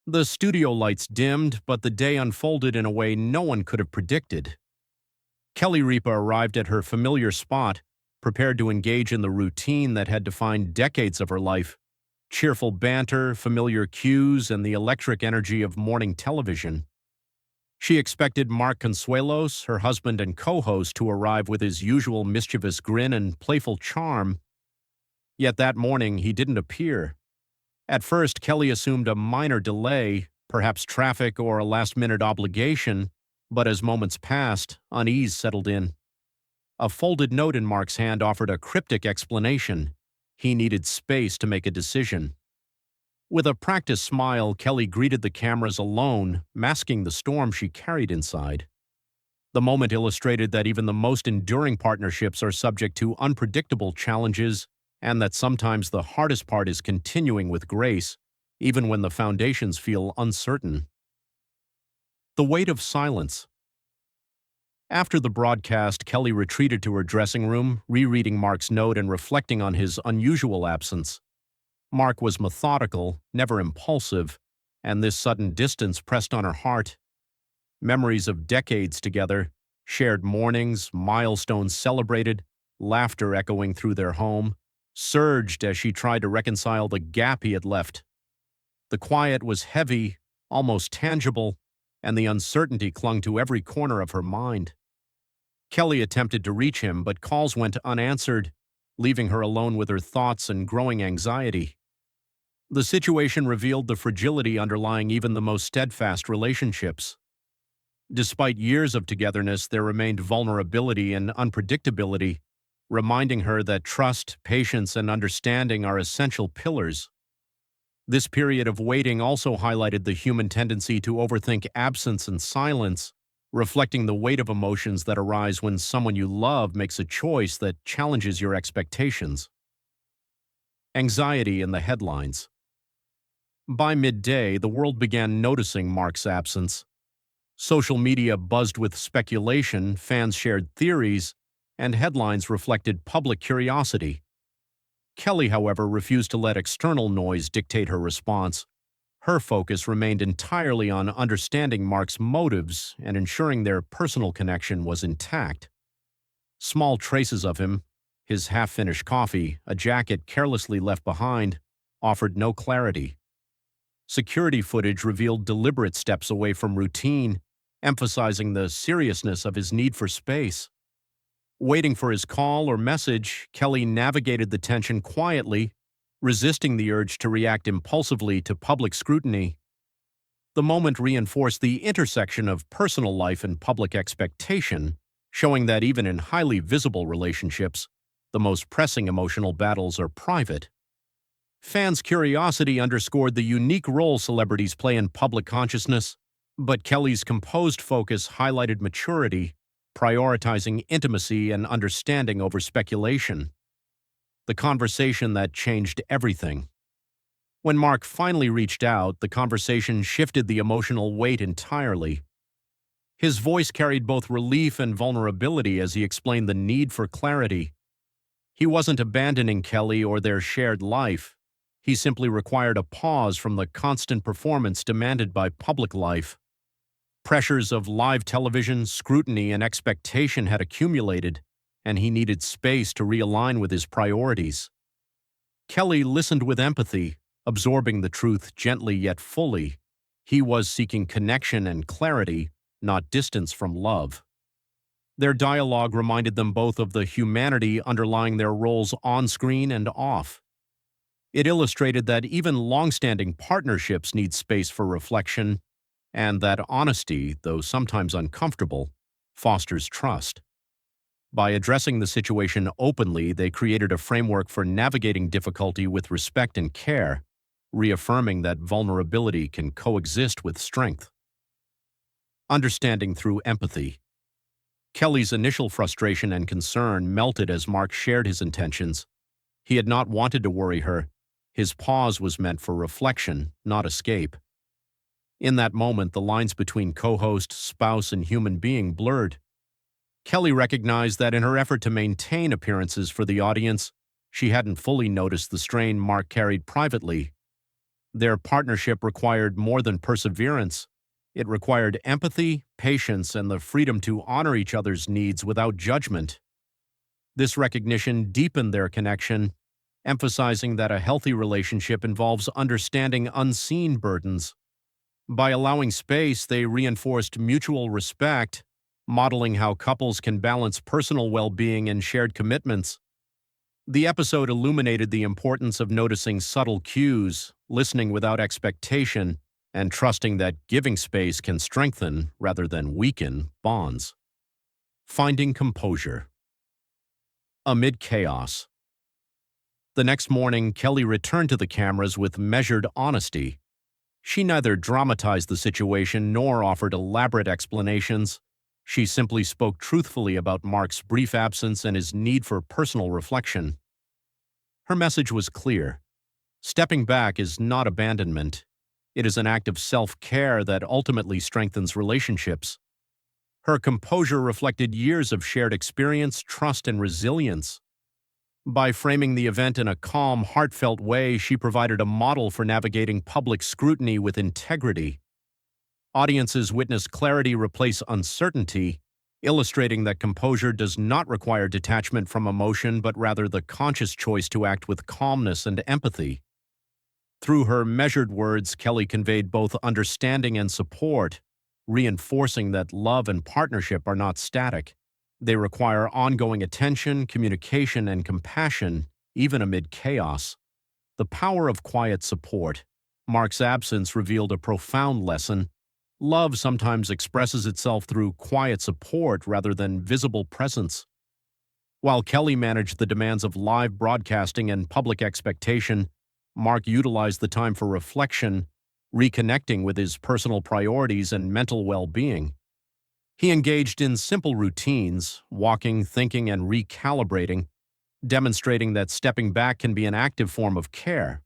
The studio lights dimmed, but the day unfolded in a way no one could have predicted. Kelly Ripa arrived at her familiar spot, prepared to engage in the routine that had defined decades of her life. Cheerful banter, familiar cues, and the electric energy of morning television. She expected Mark Consuelos, her husband and co-host, to arrive with his usual mischievous grin and playful charm. Yet that morning, he didn't appear. At first, Kelly assumed a minor delay, perhaps traffic or a last-minute obligation, but as moments passed, unease settled in. A folded note in Mark's hand offered a cryptic explanation. He needed space to make a decision. With a practiced smile, Kelly greeted the cameras alone, masking the storm she carried inside. The moment illustrated that even the most enduring partnerships are subject to unpredictable challenges, and that sometimes the hardest part is continuing with grace, even when the foundations feel uncertain. The weight of silence. After the broadcast, Kelly retreated to her dressing room, rereading Mark's note and reflecting on his unusual absence. Mark was methodical, never impulsive, and this sudden distance pressed on her heart. Memories of decades together, shared mornings, milestones celebrated, laughter echoing through their home, surged as she tried to reconcile the gap he had left. The quiet was heavy, almost tangible, and the uncertainty clung to every corner of her mind. Kelly attempted to reach him, but calls went unanswered, leaving her alone with her thoughts and growing anxiety. The situation revealed the fragility underlying even the most steadfast relationships. Despite years of togetherness, there remained vulnerability and unpredictability, reminding her that trust, patience, and understanding are essential pillars. This period of waiting also highlighted the human tendency to overthink absence and silence, reflecting the weight of emotions that arise when someone you love makes a choice that challenges your expectations. Anxiety in the headlines. By midday, the world began noticing Mark's absence. Social media buzzed with speculation, fans shared theories, and headlines reflected public curiosity. Kelly, however, refused to let external noise dictate her response. Her focus remained entirely on understanding Mark's motives and ensuring their personal connection was intact. Small traces of him, his half-finished coffee, a jacket carelessly left behind, offered no clarity. Security footage revealed deliberate steps away from routine, emphasizing the seriousness of his need for space. Waiting for his call or message, Kelly navigated the tension quietly, resisting the urge to react impulsively to public scrutiny. The moment reinforced the intersection of personal life and public expectation, showing that even in highly visible relationships, the most pressing emotional battles are private. Fans' curiosity underscored the unique role celebrities play in public consciousness, but Kelly's composed focus highlighted maturity, prioritizing intimacy and understanding over speculation. The conversation that changed everything. When Mark finally reached out, the conversation shifted the emotional weight entirely. His voice carried both relief and vulnerability as he explained the need for clarity. He wasn't abandoning Kelly or their shared life. He simply required a pause from the constant performance demanded by public life. Pressures of live television, scrutiny, and expectation had accumulated, and he needed space to realign with his priorities. Kelly listened with empathy, absorbing the truth gently yet fully. He was seeking connection and clarity, not distance from love. Their dialogue reminded them both of the humanity underlying their roles on-screen and off. It illustrated that even long-standing partnerships need space for reflection, and that honesty, though sometimes uncomfortable, fosters trust. By addressing the situation openly, they created a framework for navigating difficulty with respect and care, reaffirming that vulnerability can coexist with strength. Understanding through empathy. Kelly's initial frustration and concern melted as Mark shared his intentions. He had not wanted to worry her. His pause was meant for reflection, not escape. In that moment, the lines between co-host, spouse, and human being blurred. Kelly recognized that in her effort to maintain appearances for the audience, she hadn't fully noticed the strain Mark carried privately. Their partnership required more than perseverance. It required empathy, patience, and the freedom to honor each other's needs without judgment. This recognition deepened their connection, emphasizing that a healthy relationship involves understanding unseen burdens. By allowing space, they reinforced mutual respect, modeling how couples can balance personal well-being and shared commitments. The episode illuminated the importance of noticing subtle cues, listening without expectation, and trusting that giving space can strengthen, rather than weaken, bonds. Finding composure. Amid chaos. The next morning, Kelly returned to the cameras with measured honesty. She neither dramatized the situation nor offered elaborate explanations. She simply spoke truthfully about Mark's brief absence and his need for personal reflection. Her message was clear. Stepping back is not abandonment. It is an act of self-care that ultimately strengthens relationships. Her composure reflected years of shared experience, trust, and resilience. By framing the event in a calm, heartfelt way, she provided a model for navigating public scrutiny with integrity. Audiences witnessed clarity replace uncertainty, illustrating that composure does not require detachment from emotion, but rather the conscious choice to act with calmness and empathy. Through her measured words, Kelly conveyed both understanding and support, reinforcing that love and partnership are not static. They require ongoing attention, communication, and compassion, even amid chaos. The power of quiet support. Mark's absence revealed a profound lesson. Love sometimes expresses itself through quiet support rather than visible presence. While Kelly managed the demands of live broadcasting and public expectation, Mark utilized the time for reflection, reconnecting with his personal priorities and mental well-being. He engaged in simple routines, walking, thinking, and recalibrating, demonstrating that stepping back can be an active form of care.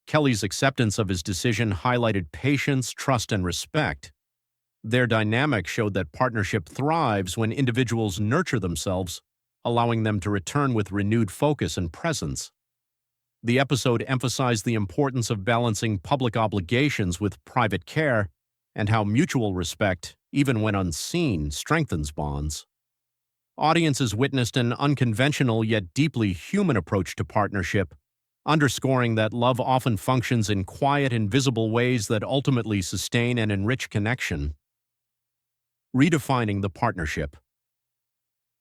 Kelly's acceptance of his decision highlighted patience, trust, and respect. Their dynamic showed that partnership thrives when individuals nurture themselves, allowing them to return with renewed focus and presence. The episode emphasized the importance of balancing public obligations with private care and how mutual respect, even when unseen, strengthens bonds. Audiences witnessed an unconventional yet deeply human approach to partnership, underscoring that love often functions in quiet, invisible ways that ultimately sustain and enrich connection. Redefining the partnership.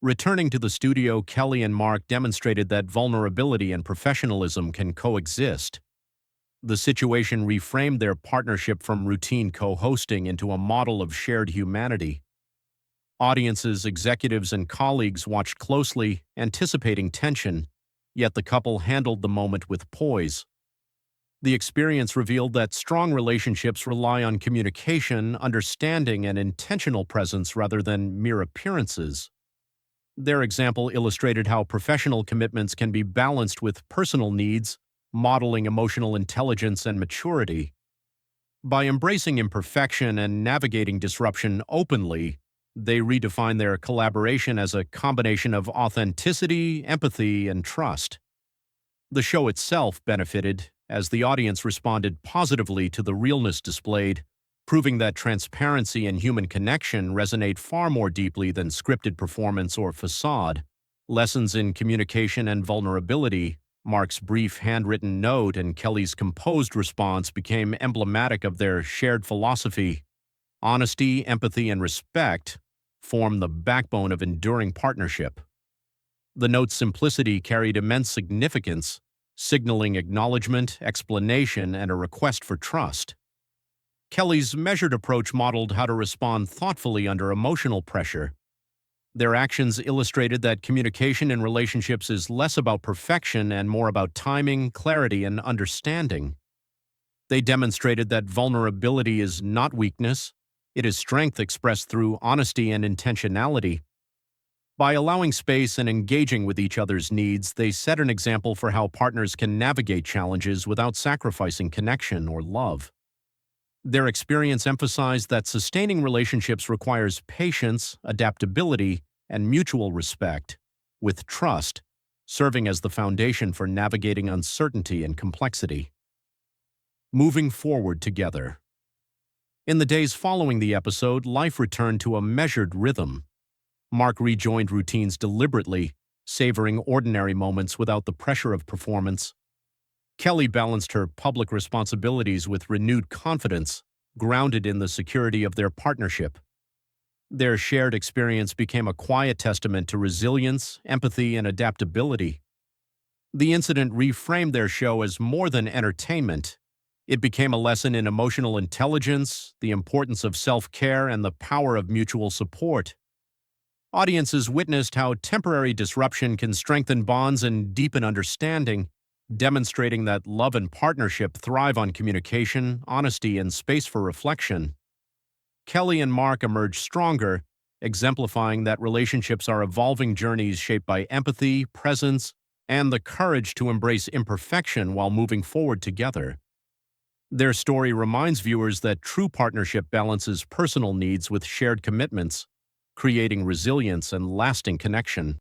Returning to the studio, Kelly and Mark demonstrated that vulnerability and professionalism can coexist. The situation reframed their partnership from routine co-hosting into a model of shared humanity. Audiences, executives, and colleagues watched closely, anticipating tension, yet the couple handled the moment with poise. The experience revealed that strong relationships rely on communication, understanding, and intentional presence rather than mere appearances. Their example illustrated how professional commitments can be balanced with personal needs, modeling emotional intelligence and maturity. By embracing imperfection and navigating disruption openly, they redefine their collaboration as a combination of authenticity, empathy, and trust. The show itself benefited, as the audience responded positively to the realness displayed, proving that transparency and human connection resonate far more deeply than scripted performance or facade. Lessons in communication and vulnerability. Mark's brief handwritten note and Kelly's composed response became emblematic of their shared philosophy. Honesty, empathy, and respect form the backbone of enduring partnership. The note's simplicity carried immense significance, signaling acknowledgement, explanation, and a request for trust. Kelly's measured approach modeled how to respond thoughtfully under emotional pressure. Their actions illustrated that communication in relationships is less about perfection and more about timing, clarity, and understanding. They demonstrated that vulnerability is not weakness, it is strength expressed through honesty and intentionality. By allowing space and engaging with each other's needs, they set an example for how partners can navigate challenges without sacrificing connection or love. Their experience emphasized that sustaining relationships requires patience, adaptability, and mutual respect, with trust serving as the foundation for navigating uncertainty and complexity. moving forward together. In the days following the episode, life returned to a measured rhythm. Mark rejoined routines deliberately, savoring ordinary moments without the pressure of performance. Kelly balanced her public responsibilities with renewed confidence, grounded in the security of their partnership. Their shared experience became a quiet testament to resilience, empathy, and adaptability. The incident reframed their show as more than entertainment. It became a lesson in emotional intelligence, the importance of self-care, and the power of mutual support. Audiences witnessed how temporary disruption can strengthen bonds and deepen understanding, demonstrating that love and partnership thrive on communication, honesty, and space for reflection. Kelly and Mark emerged stronger, exemplifying that relationships are evolving journeys shaped by empathy, presence, and the courage to embrace imperfection while moving forward together. Their story reminds viewers that true partnership balances personal needs with shared commitments, creating resilience and lasting connection.